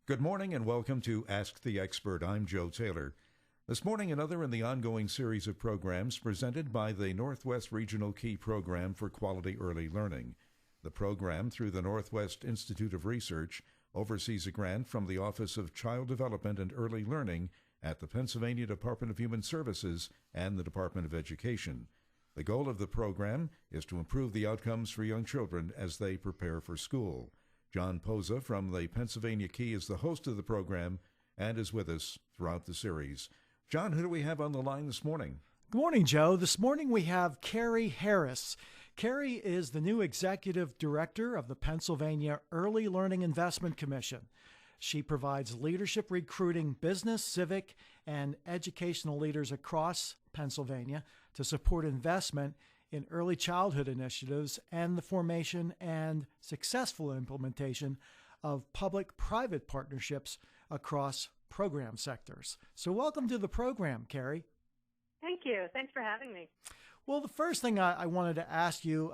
Good morning and welcome to Ask the Expert. I'm Joe Taylor. This morning, another in the ongoing series of programs presented by the Northwest Regional Key Program for Quality Early Learning. The program, through the Northwest Institute of Research, oversees a grant from the Office of Child Development and Early Learning at the Pennsylvania Department of Human Services and the Department of Education. The goal of the program is to improve the outcomes for young children as they prepare for school. John Poza from the Pennsylvania Key is the host of the program and is with us throughout the series. John, who do we have on the line this morning? Good morning, Joe. This morning we have Carey Harris. Carey is the new executive director of the Pennsylvania Early Learning Investment Commission. She provides leadership recruiting business, civic, and educational leaders across Pennsylvania to support investment in early childhood initiatives and the formation and successful implementation of public-private partnerships across program sectors. So welcome to the program, Carey. Thank you. Thanks for having me. Well, the first thing I wanted to ask you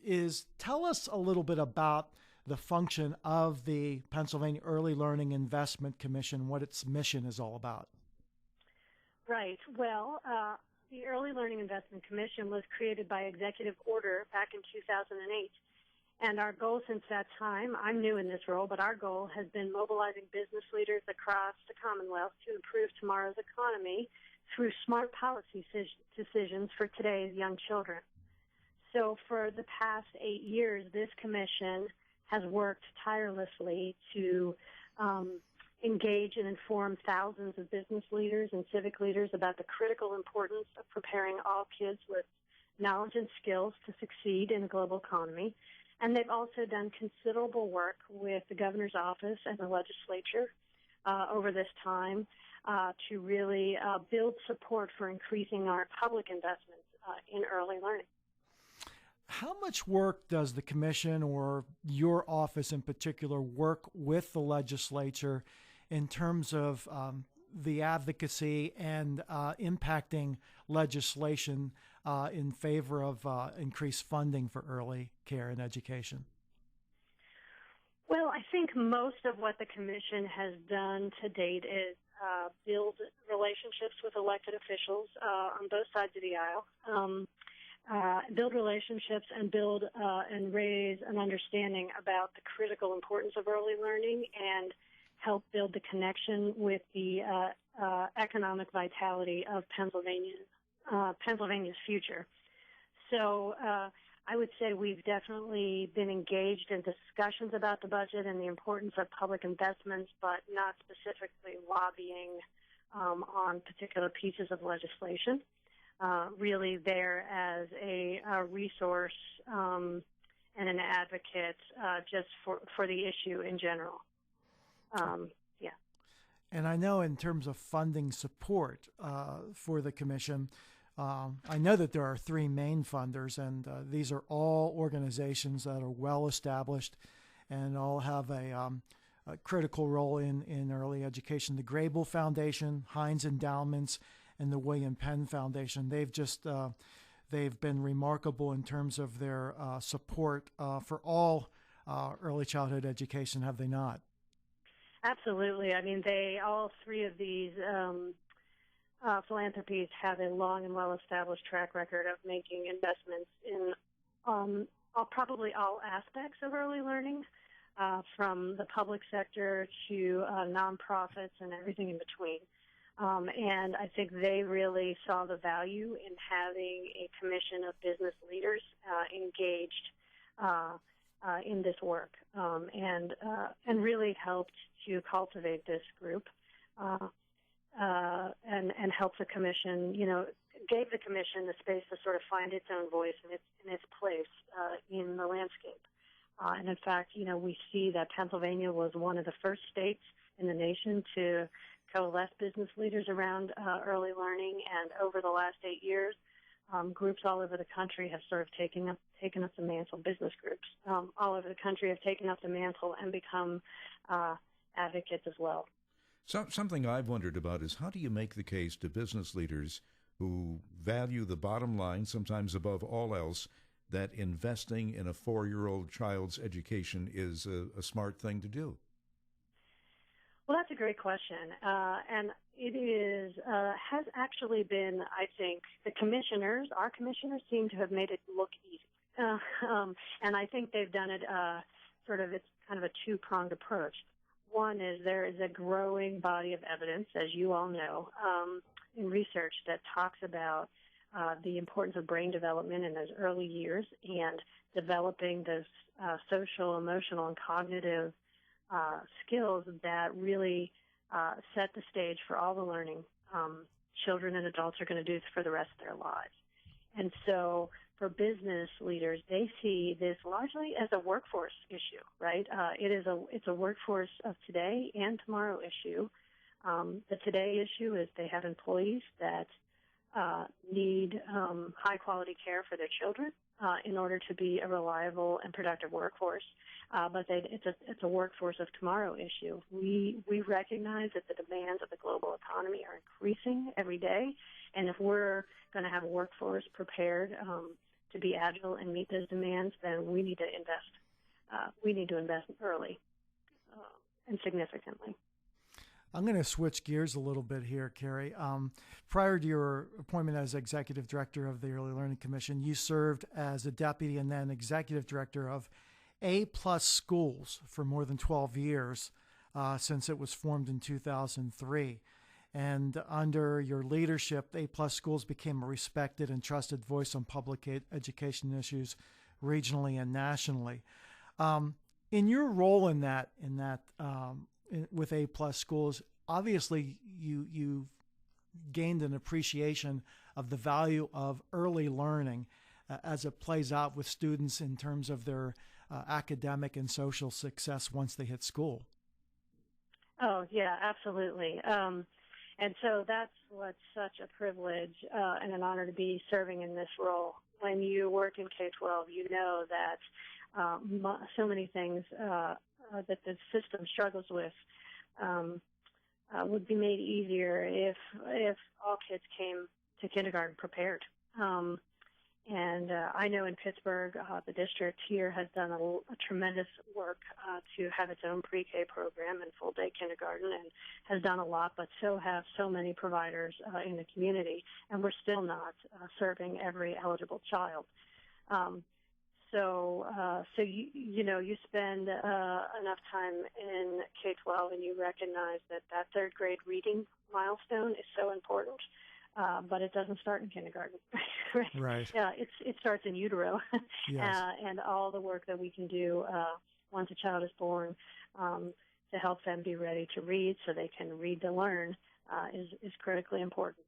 is tell us a little bit about the function of the Pennsylvania Early Learning Investment Commission, what its mission is all about. Right. Well, the Early Learning Investment Commission was created by executive order back in 2008. And our goal since that time, I'm new in this role, but our goal has been mobilizing business leaders across the Commonwealth to improve tomorrow's economy through smart policy decisions for today's young children. So for the past 8 years, this commission has worked tirelessly to engage and inform thousands of business leaders and civic leaders about the critical importance of preparing all kids with knowledge and skills to succeed in a global economy. And they've also done considerable work with the governor's office and the legislature over this time to really build support for increasing our public investments in early learning. How much work does the commission or your office in particular work with the legislature in terms of the advocacy and impacting legislation in favor of increased funding for early care and education? Well, I think most of what the commission has done to date is build relationships with elected officials on both sides of the aisle, build relationships and build and raise an understanding about the critical importance of early learning and help build the connection with the economic vitality of Pennsylvania's future. So I would say we've definitely been engaged in discussions about the budget and the importance of public investments, but not specifically lobbying on particular pieces of legislation. Really there as a resource and an advocate just for the issue in general. Yeah. And I know in terms of funding support for the commission, I know that there are three main funders, and these are all organizations that are well established and all have a critical role in early education. The Grable Foundation, Heinz Endowments, and the William Penn Foundation. They've been remarkable in terms of their support for all early childhood education, have they not? Absolutely. I mean, all three of these philanthropies have a long and well-established track record of making investments in probably all aspects of early learning, from the public sector to nonprofits and everything in between. And I think they really saw the value in having a commission of business leaders engaged in this work, and really helped to cultivate this group, and help the commission, gave the commission the space to sort of find its own voice and its place in the landscape. And in fact, we see that Pennsylvania was one of the first states in the nation to coalesce business leaders around early learning, and over the last 8 years, groups all over the country have sort of taken up the mantle. Business groups all over the country have taken up the mantle and become advocates as well. So, something I've wondered about is how do you make the case to business leaders who value the bottom line, sometimes above all else, that investing in a 4-year-old child's education is a smart thing to do? Well, that's a great question. And it has actually been, I think, our commissioners seem to have made it look easy. And I think they've done it it's kind of a two-pronged approach. One is there is a growing body of evidence, as you all know, in research that talks about the importance of brain development in those early years and developing those social, emotional, and cognitive skills that really set the stage for all the learning children and adults are going to do for the rest of their lives. And so for business leaders, they see this largely as a workforce issue, right? It's a workforce of today and tomorrow issue. The today issue is they have employees that need high-quality care for their children in order to be a reliable and productive workforce. But it's a workforce of tomorrow issue. We recognize that the demands of the global economy are increasing every day, and if we're going to have a workforce prepared to be agile and meet those demands, then we need to invest. We need to invest early and significantly. I'm going to switch gears a little bit here, Carey. Prior to your appointment as Executive Director of the Early Learning Commission, you served as a Deputy and then Executive Director of A+ Schools for more than 12 years since it was formed in 2003. And under your leadership, A+ Schools became a respected and trusted voice on public education issues regionally and nationally. In your role in that with A+ Schools, obviously you gained an appreciation of the value of early learning as it plays out with students in terms of their academic and social success once they hit school. Oh, yeah, absolutely. And so that's what's such a privilege and an honor to be serving in this role. When you work in K-12, you know that so many things that the system struggles with would be made easier if all kids came to kindergarten prepared. And I know in Pittsburgh, the district here has done a tremendous work to have its own PreK program and full-day kindergarten, and has done a lot, but so have so many providers in the community, and we're still not serving every eligible child. So you spend enough time in K-12 and you recognize that third grade reading milestone is so important, but it doesn't start in kindergarten. Right. Yeah, it starts in utero. Yes. And all the work that we can do once a child is born to help them be ready to read so they can read to learn is critically important.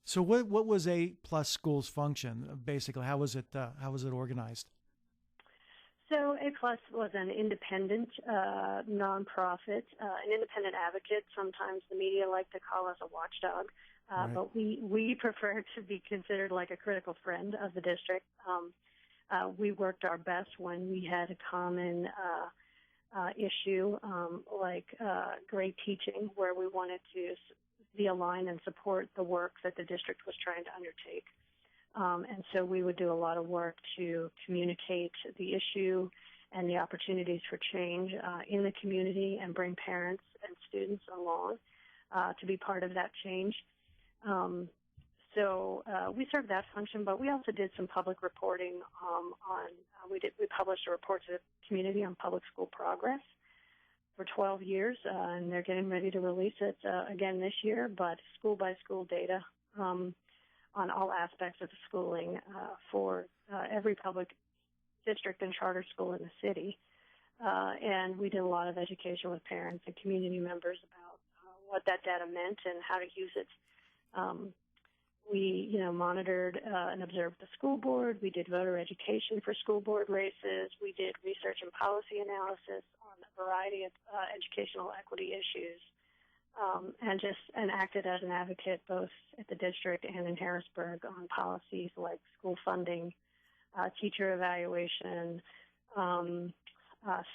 So what was A+ Schools' function, basically? How was it organized? So A+ was an independent nonprofit, an independent advocate. Sometimes the media like to call us a watchdog, right. But we prefer to be considered like a critical friend of the district. We worked our best when we had a common issue like grade teaching, where we wanted to be aligned and support the work that the district was trying to undertake. And so we would do a lot of work to communicate the issue and the opportunities for change in the community and bring parents and students along to be part of that change. So we served that function, but we also did some public reporting we published a report to the community on public school progress for 12 years, and they're getting ready to release it again this year, but school-by-school data on all aspects of the schooling for every public district and charter school in the city. And we did a lot of education with parents and community members about what that data meant and how to use it. We, monitored and observed the school board. We did voter education for school board races. We did research and policy analysis on a variety of educational equity issues. And acted as an advocate both at the district and in Harrisburg on policies like school funding, teacher evaluation,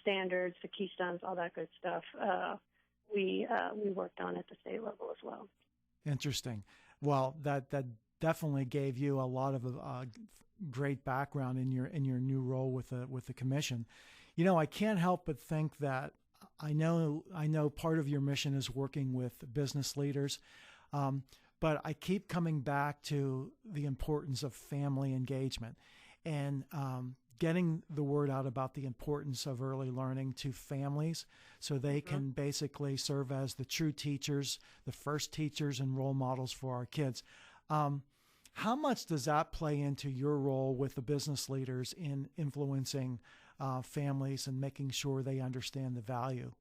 standards, the keystones, all that good stuff. We worked on at the state level as well. Interesting. Well, that definitely gave you a lot of great background in your new role with the commission. I can't help but think that I know part of your mission is working with business leaders, but I keep coming back to the importance of family engagement and getting the word out about the importance of early learning to families so they can basically serve as the true teachers, the first teachers and role models for our kids. How much does that play into your role with the business leaders in influencing families and making sure they understand the value?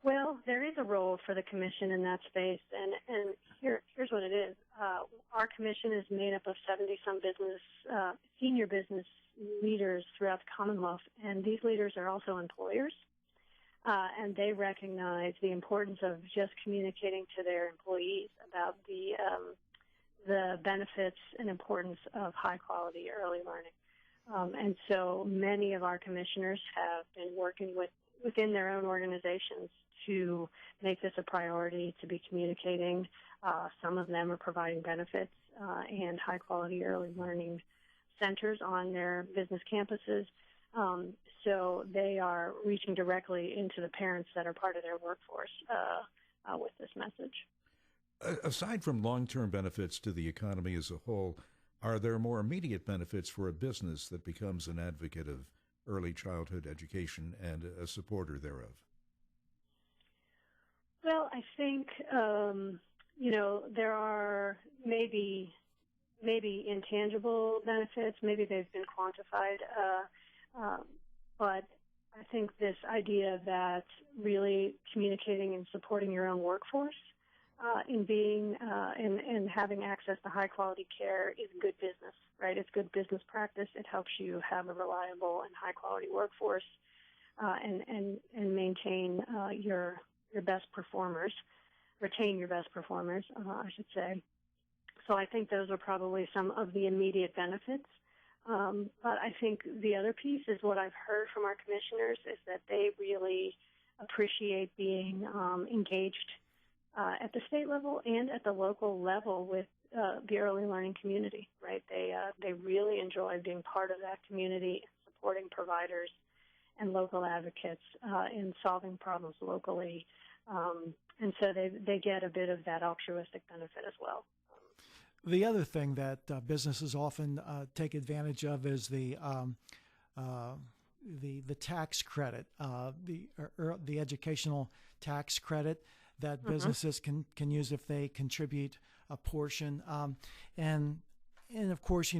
Well, there is a role for the commission in that space, and here's what it is. Our commission is made up of 70-some senior business leaders throughout the Commonwealth, and these leaders are also employers, and they recognize the importance of just communicating to their employees about the benefits and importance of high-quality early learning. And so many of our commissioners have been working within their own organizations to make this a priority, to be communicating. Some of them are providing benefits and high-quality early learning centers on their business campuses. So they are reaching directly into the parents that are part of their workforce with this message. Aside from long-term benefits to the economy as a whole, are there more immediate benefits for a business that becomes an advocate of early childhood education and a supporter thereof? Well, I think, there are maybe intangible benefits. Maybe they've been quantified. But I think this idea that really communicating and supporting your own workforce in being and having access to high-quality care is good business, right? It's good business practice. It helps you have a reliable and high-quality workforce and maintain your best performers, retain your best performers, I should say. So I think those are probably some of the immediate benefits. But I think the other piece is what I've heard from our commissioners is that they really appreciate being engaged at the state level and at the local level with the early learning community, right? They really enjoy being part of that community and supporting providers and local advocates in solving problems locally. And so they get a bit of that altruistic benefit as well. The other thing that businesses often take advantage of is the tax credit, the educational tax credit that businesses can use if they contribute a portion. And of course,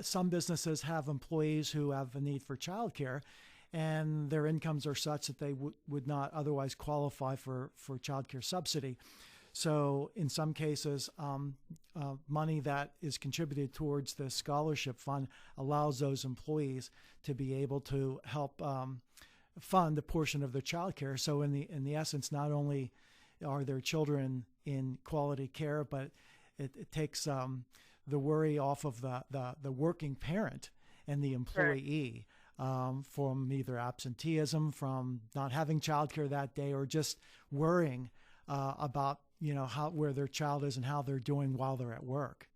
some businesses have employees who have a need for childcare, and their incomes are such that they would not otherwise qualify for childcare subsidy. So in some cases, money that is contributed towards the scholarship fund allows those employees to be able to help fund a portion of their childcare. So in the essence, not only are their children in quality care, but it takes the worry off of the working parent and the employee. From either absenteeism, from not having childcare that day, or just worrying about where their child is and how they're doing while they're at work.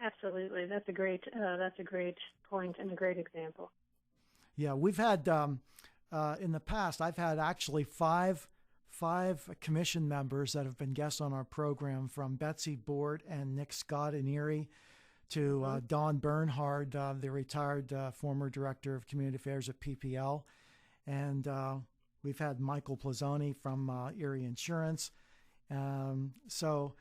Absolutely, that's a great point and a great example. Yeah, we've had in the past. I've had actually five commission members that have been guests on our program, from Betsy Bort and Nick Scott in Erie, to Don Bernhard, the retired former director of community affairs at PPL. And we've had Michael Plazzoni from Erie Insurance. So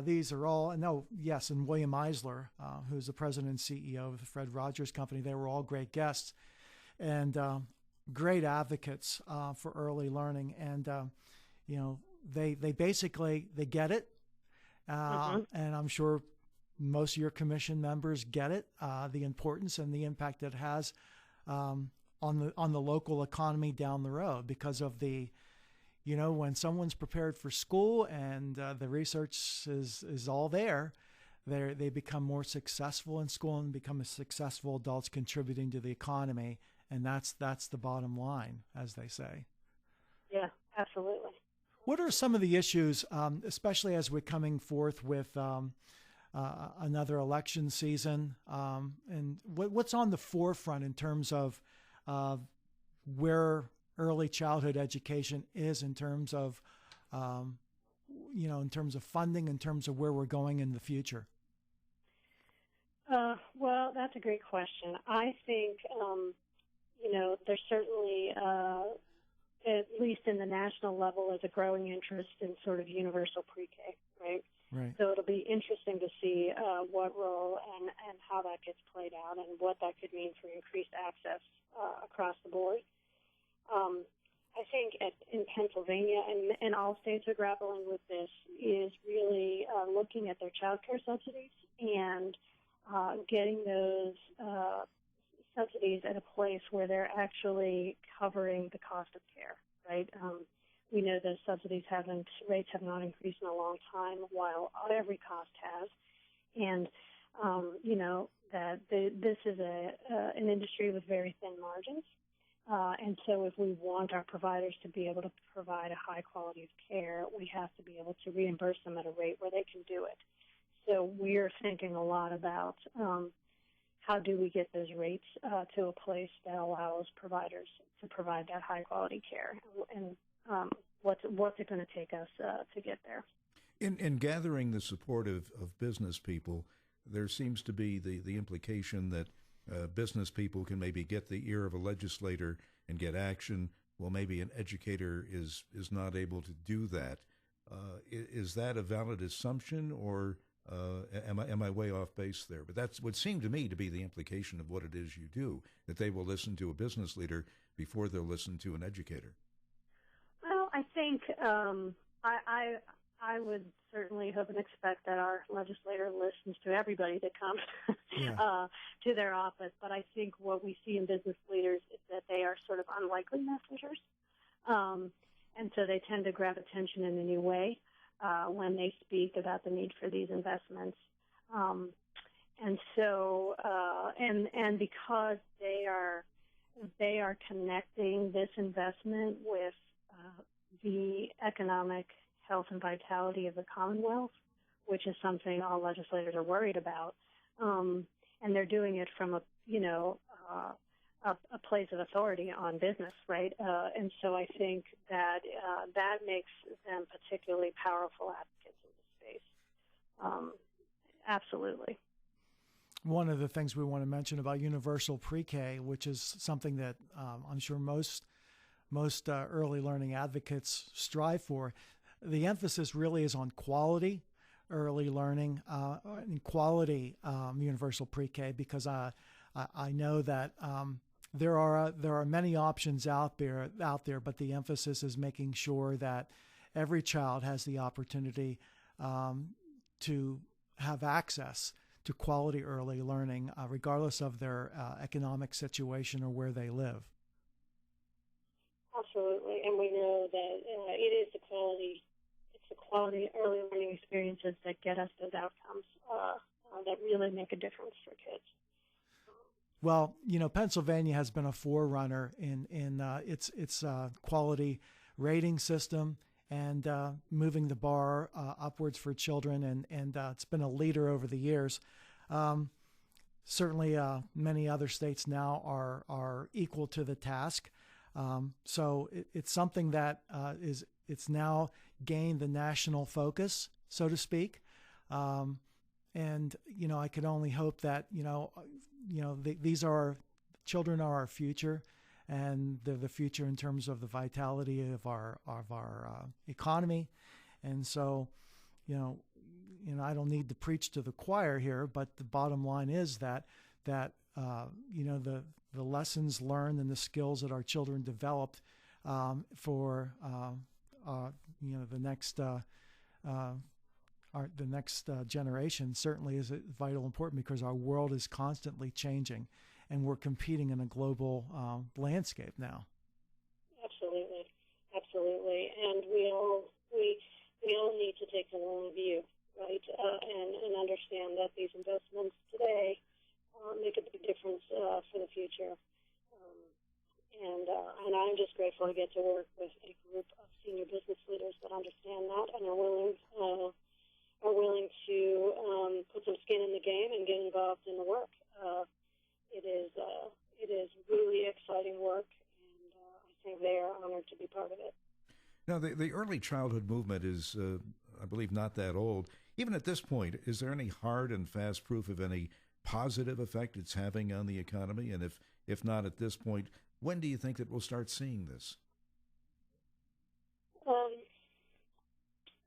these are all, and William Eisler, who's the president and CEO of the Fred Rogers Company. They were all great guests and great advocates for early learning. And, they basically, they get it. And I'm sure most of your commission members get it, the importance and the impact it has on the local economy down the road, because of the, when someone's prepared for school and the research is all there, they become more successful in school and become successful adults contributing to the economy, and that's the bottom line, as they say. Yeah, absolutely. What are some of the issues, especially as we're coming forth with another election season, and what's on the forefront in terms of where early childhood education is in terms of, in terms of funding, in terms of where we're going in the future? Well, that's a great question. I think, there's certainly, at least in the national level, is a growing interest in sort of universal pre-K, right? Right. So it'll be interesting to see what role and how that gets played out and what that could mean for increased access across the board. I think in Pennsylvania, and all states are grappling with this, is really looking at their child care subsidies and getting those subsidies at a place where they're actually covering the cost of care, right? We know those rates have not increased in a long time, while every cost has. And, that this is an industry with very thin margins. And so if we want our providers to be able to provide a high quality of care, we have to be able to reimburse them at a rate where they can do it. So we're thinking a lot about how do we get those rates to a place that allows providers to provide that high quality care, and what's it going to take us to get there. In gathering the support of business people, there seems to be the implication that business people can maybe get the ear of a legislator and get action. Well, maybe an educator is not able to do that. Is that a valid assumption, or am I way off base there? But that would seem to me to be the implication of what it is you do, that they will listen to a business leader before they'll listen to an educator. Well, I think I would certainly hope and expect that our legislator listens to everybody that comes to their office. But I think what we see in business leaders is that they are sort of unlikely messengers. And so they tend to grab attention in a new way when they speak about the need for these investments. And so, and because they are connecting this investment with the economic health and vitality of the Commonwealth, which is something all legislators are worried about, and they're doing it from a place of authority on business, right? And so I think that that makes them particularly powerful advocates in this space. Absolutely. One of the things we want to mention about universal pre-K, which is something that I'm sure most early learning advocates strive for, the emphasis really is on quality early learning and quality universal pre-K, because I know that there are many options out there, but the emphasis is making sure that every child has the opportunity to have access to quality early learning, regardless of their economic situation or where they live. Absolutely, and we know that it is the quality early learning experiences that get us those outcomes that really make a difference for kids. Well, Pennsylvania has been a forerunner in its quality rating system and moving the bar upwards for children, and it's been a leader over the years. Certainly, many other states now are equal to the task. So it's something that it's now gained the national focus, so to speak. And I can only hope that these are children are our future, and they're the future in terms of the vitality of our economy. And so, I don't need to preach to the choir here, but the bottom line is that the lessons learned and the skills that our children developed for the next generation certainly is vital important, because our world is constantly changing, and we're competing in a global landscape now. Absolutely, and we all need to take a long view, right, and understand that these investments today make a big difference for the future. And I'm just grateful to get to work with a group of senior business leaders that understand that and are willing to put some skin in the game and get involved in the work. It is really exciting work, and I think they are Now, the early childhood movement is, I believe, not that old. Even at this point, is there any hard and fast proof of any positive effect it's having on the economy? And if not at this point, when do you think that we'll start seeing this?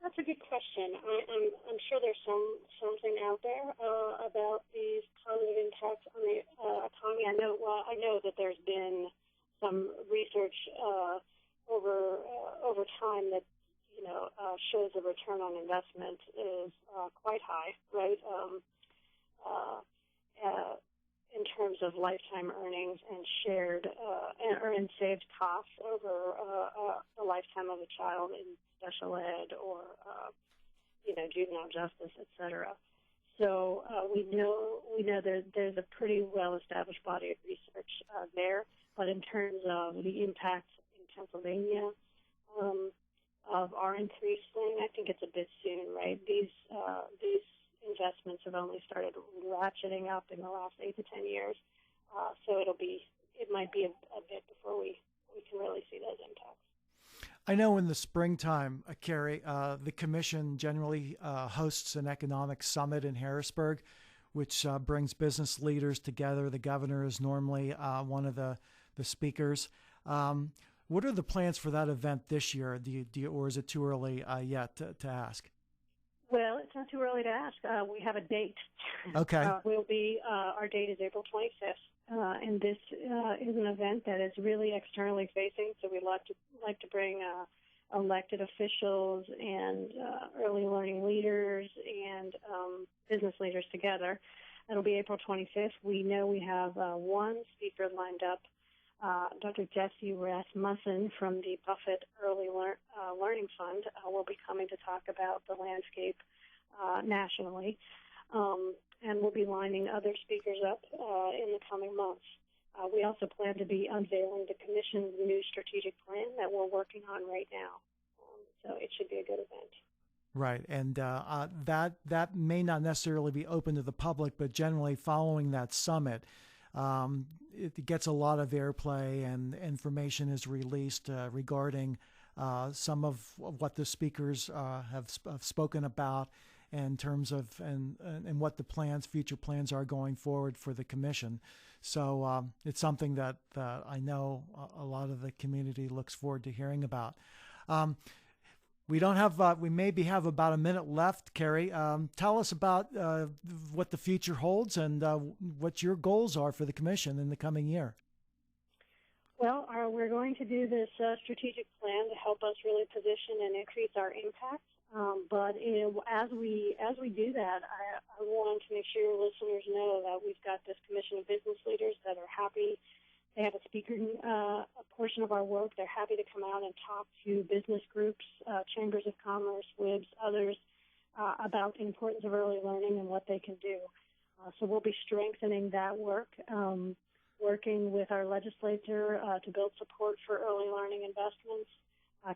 That's a good question. I'm sure there's something out there about these positive impacts on the economy. I know that there's been some research over time that shows the return on investment is quite high, right? In terms of lifetime earnings and shared and saved costs over the lifetime of a child in special ed or juvenile justice, et cetera. So we know there's a pretty well-established body of research there. But in terms of the impact in Pennsylvania of our increasing, I think it's a bit soon, right? These investments have only started ratcheting up in the last 8 to 10 years, so it might be a bit before we can really see those impacts. I know in the springtime, Carey, the commission generally hosts an economic summit in Harrisburg, which brings business leaders together. The governor is normally one of the speakers. What are the plans for that event this year? Or is it too early yet to ask? Well, it's not too early to ask. We have a date. Okay. Our date is April 25th, and this is an event that is really externally facing. So we'd like to bring elected officials and early learning leaders and business leaders together. It'll be April 25th. We know we have one speaker lined up. Dr. Jesse Rasmussen from the Buffett Early Learning Fund will be coming to talk about the landscape nationally, and we'll be lining other speakers up in the coming months. We also plan to be unveiling the Commission's new strategic plan that we're working on right now, so it should be a good event. Right, and that may not necessarily be open to the public, but generally following that summit, it gets a lot of airplay and information is released regarding some of what the speakers have spoken about in terms of and what the future plans are going forward for the commission. So it's something that I know a lot of the community looks forward to hearing about. We don't have. We maybe have about a minute left, Carey. Tell us about what the future holds and what your goals are for the commission in the coming year. Well, we're going to do this strategic plan to help us really position and increase our impact. But as we do that, I want to make sure your listeners know that we've got this commission of business leaders that are happy. They have a speaker a portion of our work. They're happy to come out and talk to business groups, chambers of commerce, WIBs, others, about the importance of early learning and what they can do. So we'll be strengthening that work, working with our legislature to build support for early learning investments,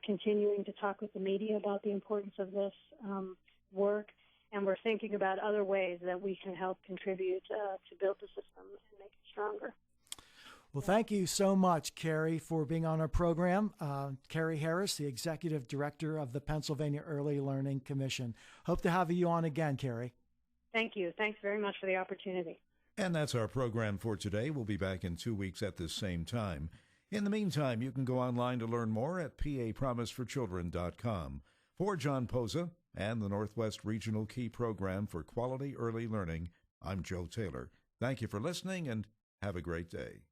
continuing to talk with the media about the importance of this work, and we're thinking about other ways that we can help contribute to build the system and make it stronger. Well, thank you so much, Carey, for being on our program. Carey Harris, the Executive Director of the Pennsylvania Early Learning Commission. Hope to have you on again, Carey. Thank you. Thanks very much for the opportunity. And that's our program for today. We'll be back in 2 weeks at this same time. In the meantime, you can go online to learn more at papromiseforchildren.com. For John Posa and the Northwest Regional Key Program for Quality Early Learning, I'm Joe Taylor. Thank you for listening and have a great day.